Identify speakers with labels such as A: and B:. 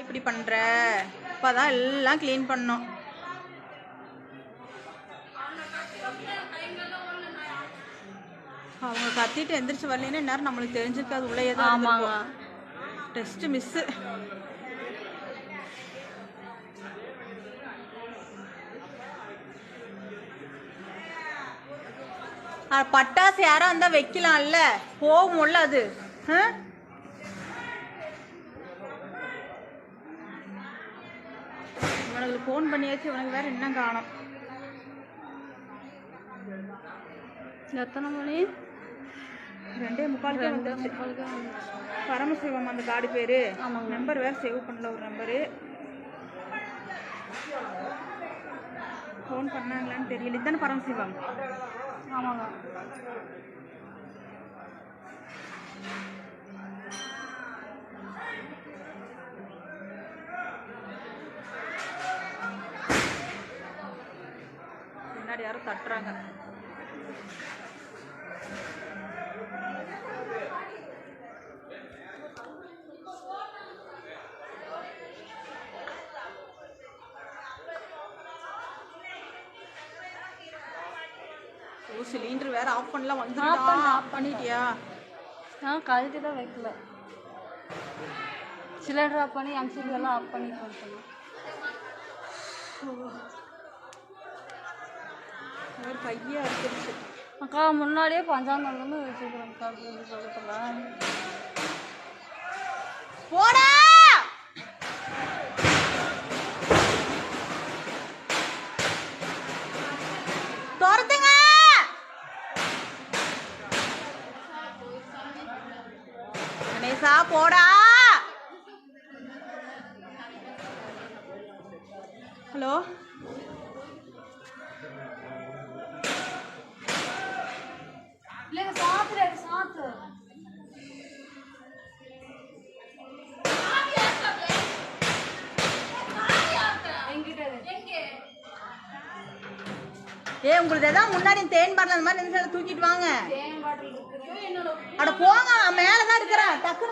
A: இப்படி பண்ற? இப்பதான் எல்லாம் க்ளீன் பண்ணோம். அவங்க கத்திட்டு எந்திரிச்சு வரலன்னா நேரம் நம்மளுக்கு தெரிஞ்சிருக்காது, உள்ளே தான் டெஸ்ட் மிஸ். பட்டாசு யாரும் இருந்தா வைக்கலாம்ல, போகும்ல அது. இவனுக்கு ஃபோன் பண்ணியாச்சு, இவனுக்கு வேற இன்னும் காணோம்.
B: எத்தனை மணி?
A: 2:45 வந்துச்சு. பரமசிவம் அந்த கார்டு பேரு. நம்பர் வேற சேவ் பண்ணல, ஒரு நம்பரு. ஃபோன் பண்ணாங்களான்னு தெரியல. இதுதானே பரமசிவம்?
B: ஆமாங்க.
A: பின்னாடி யாரும் தட்டுறாங்க. சிலிண்டர் வேற ஆஃப் பண்ணலாம் வந்துட்டா. ஆஃப் பண்ணிட்டியா?
B: நான் கழட்டி தான் வைக்கல. சிலிண்டர் ஆஃப் பண்ணி எம்சிபி எல்லாம் ஆஃப் பண்ணி கொடுத்தேன்.
A: ஒரு கையா இருக்குது
B: அக்கா. முன்னாடியே 5ஆம் நாள்லேருந்து வச்சுக்கிறேன் அக்கா. சொல்லலாம்
A: போடா. துரத்துங்க. கணேசா போடா. ஹலோ,
B: இல்லைங்க சாப்பிடு சாப்பிடு.
A: உங்களுக்கு ஏதாவது முன்னாடி தேன் பாட்டில் அந்த மாதிரி தூக்கிட்டு வாங்க. அட போங்க, மேலதான் இருக்கிறேன். டக்குனு